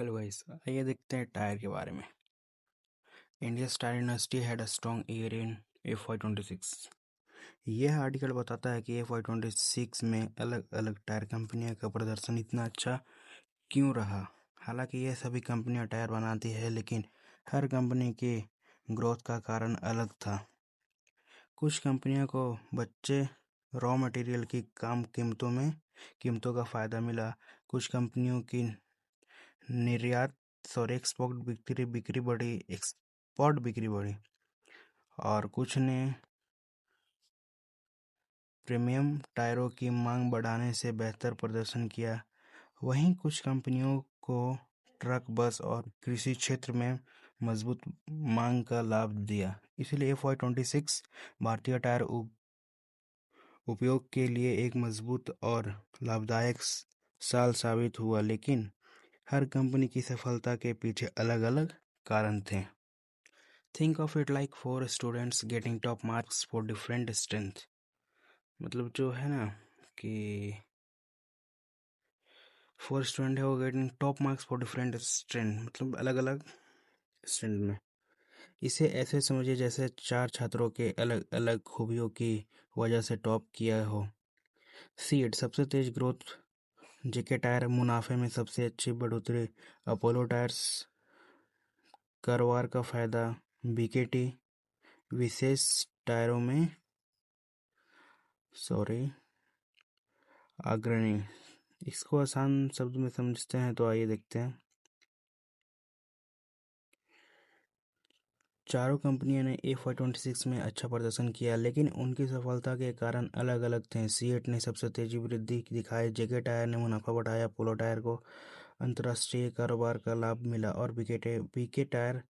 Hello guys, आइए देखते हैं टायर के बारे में। India's tyre industry had a strong year in FY26। यह आर्टिकल बताता है कि FY26 में अलग अलग टायर कंपनियों का प्रदर्शन इतना अच्छा क्यों रहा। हालांकि यह सभी कंपनियां टायर बनाती है, लेकिन हर कंपनी के ग्रोथ का कारण अलग था। कुछ कंपनियों को बच्चे रॉ मटेरियल की कम कीमतों का फायदा मिला। कुछ कंपनियों की निर्यात एक्सपोर्ट बिक्री बढ़ी और कुछ ने प्रीमियम टायरों की मांग बढ़ाने से बेहतर प्रदर्शन किया। वहीं कुछ कंपनियों को ट्रक, बस और कृषि क्षेत्र में मजबूत मांग का लाभ दिया। इसलिए FY26 भारतीय टायर उपयोग के लिए एक मजबूत और लाभदायक साल साबित हुआ, लेकिन हर कंपनी की सफलता के पीछे अलग अलग कारण थे। Think of it like 4 students getting top marks for different strength. मतलब जो है ना कि 4 स्टूडेंट है वो getting top marks for different strength, मतलब अलग अलग स्ट्रेंथ में। इसे ऐसे समझिए जैसे 4 छात्रों के अलग अलग खूबियों की वजह से टॉप किया हो। सीएट सबसे तेज ग्रोथ, जेके टायर मुनाफे में सबसे अच्छी बढ़ोतरी, अपोलो टायर्स कारोबार का फायदा, बीकेटी विशेष टायरों में अग्रणी। इसको आसान शब्द में समझते हैं तो आइए देखते हैं। चारों कंपनियों ने FY26 में अच्छा प्रदर्शन किया, लेकिन उनकी सफलता के कारण अलग अलग थे। सीएट ने सबसे तेजी वृद्धि दिखाई, जेके टायर ने मुनाफा बढ़ाया, पोलो टायर को अंतर्राष्ट्रीय कारोबार का लाभ मिला और बीके टायर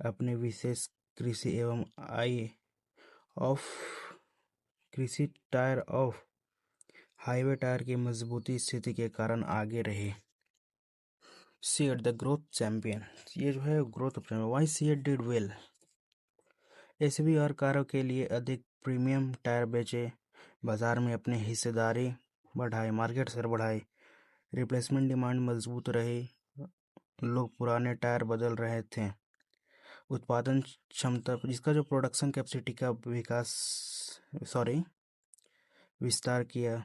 अपने विशेष कृषि एवं कृषि टायर ऑफ हाईवे टायर की मजबूती स्थिति के कारण आगे रहे। सीएट द ग्रोथ चैंपियन, ये जो है growth champion. Why CEAT did well? SUV और कारों के लिए अधिक प्रीमियम टायर बेचे, बाजार में अपनी हिस्सेदारी बढ़ाई, मार्केट शेयर बढ़ाई, रिप्लेसमेंट डिमांड मजबूत रही, लोग पुराने टायर बदल रहे थे। उत्पादन क्षमता, जिसका जो प्रोडक्शन कैपेसिटी का विस्तार किया।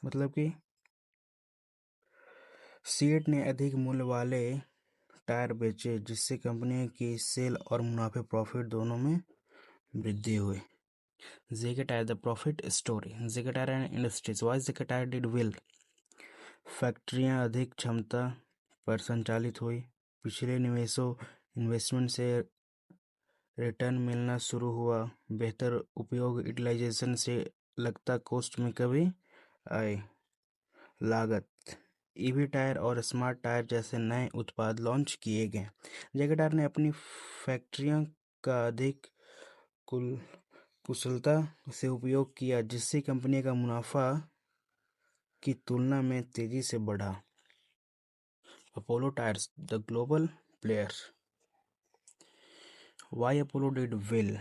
मतलब कि सीएट ने अधिक मूल्य वाले टायर बेचे, जिससे कंपनी की सेल और मुनाफे प्रॉफिट दोनों में वृद्धि हुई। JK tyre the profit story, JK tyre and industries. Why JK tyre did well? फैक्ट्रियां अधिक क्षमता पर संचालित हुई, पिछले इन्वेस्टमेंट से रिटर्न मिलना शुरू हुआ, बेहतर उपयोग यूटिलाइजेशन से लगता कॉस्ट में कमी आई, लागत। ईवी टायर और स्मार्ट टायर जैसे नए उत्पाद लॉन्च किए गए। जेके टायर ने अपनी फैक्ट्रियों का अधिक कुशलता से उपयोग किया, जिससे कंपनी का मुनाफा की तुलना में तेजी से बढ़ा। Apollo Tyres the global player. Why Apollo did well?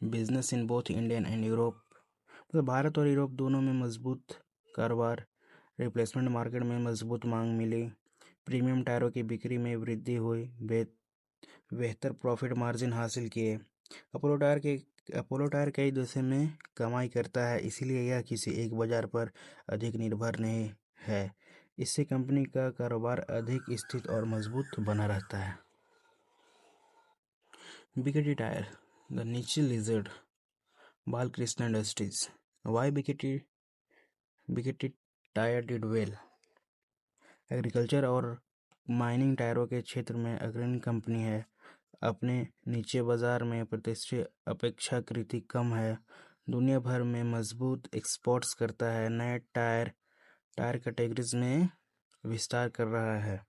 Business in both Indian and Europe, मतलब भारत और यूरोप दोनों में मजबूत कारोबार, रिप्लेसमेंट मार्केट में मजबूत मांग मिली, प्रीमियम टायरों की बिक्री में वृद्धि हुई, बेहतर प्रॉफिट मार्जिन हासिल किए। अपोलो टायर कई देशों में कमाई करता है, इसीलिए यह किसी एक बाजार पर अधिक निर्भर नहीं है। इससे कंपनी का कारोबार अधिक स्थिर और मजबूत बना रहता है। BKT tyre the niche leader, Balkrishna industries. Why BKT tyre did well? Agriculture और माइनिंग टायरों के क्षेत्र में अग्रणी कंपनी है, अपने निचे बाजार में प्रतिष्ठा अपेक्षाकृत कम है, दुनिया भर में मजबूत एक्सपोर्ट्स करता है, नए टायर कैटेगरीज में विस्तार कर रहा है।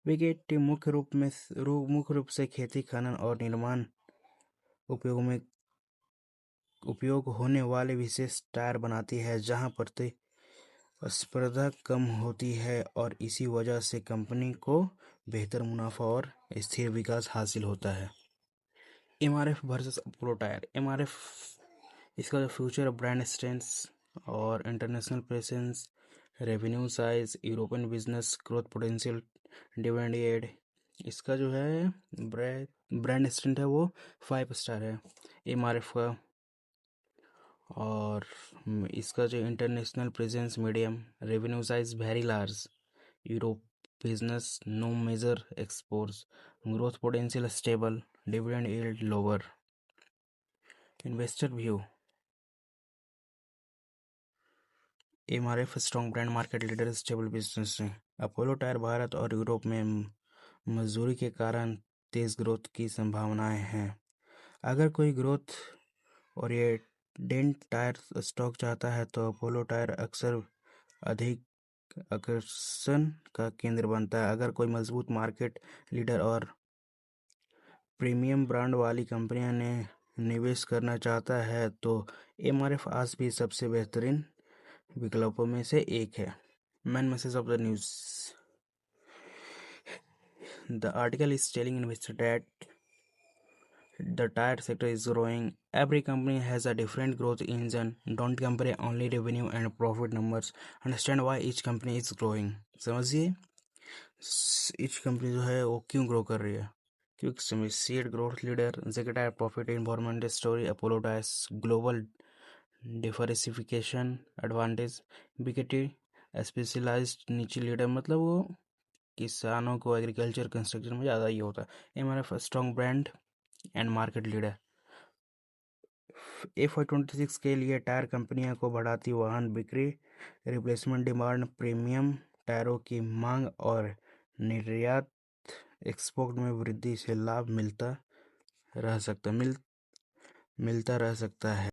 बीकेटी मुख्य रूप से खेती, खनन और निर्माण उपयोग होने वाले विशेष टायर बनाती है, जहां प्रतिस्पर्धा कम होती है और इसी वजह से कंपनी को बेहतर मुनाफा और स्थिर विकास हासिल होता है। MRF versus Apollo tyre. MRF, इसका जो फ्यूचर ब्रांड स्ट्रेंथ और international presence, revenue size, European business growth potential, dividend इसका जो है ब्रांड स्ट्रेंथ है वो 5 स्टार है MRF का। और इसका जो international presence medium, revenue size very large, Europe business no major exports, growth potential stable, dividend yield lower. Investor view, MRF strong brand, market leader, stable business है। Apollo tyre भारत और Europe में मजदूरी के कारण तेज ग्रोथ की संभावनाएं हैं। अगर कोई ग्रोथ ओरिएंटेड टायर स्टॉक चाहता है तो अपोलो टायर अक्सर अधिक आकर्षण का केंद्र बनता है। अगर कोई मजबूत मार्केट लीडर और प्रीमियम ब्रांड वाली कंपनियां ने निवेश करना चाहता है तो MRF आज भी सबसे बेहतरीन विकल्पों में से एक है। Main message of the news, the article is telling investor that the tire sector is growing. Every company has a different growth engine. Don't compare only revenue and profit numbers. Understand why each company is growing. समझिए each company जो है वो क्यों grow कर रही है। Quick समझ, seed growth leader, JK tyre profit informant story, Apollo tyres global diversification advantage, BKT specialized niche leader, मतलब वो किसानों को एग्रीकल्चर कंस्ट्रक्शन में ज़्यादा ये होता है। MRF strong brand and market leader. FY 2026 के लिए टायर कंपनियों को बढ़ाती वाहन बिक्री, रिप्लेसमेंट डिमांड, प्रीमियम टायरों की मांग और निर्यात एक्सपोर्ट में वृद्धि से लाभ मिलता रह सकता है।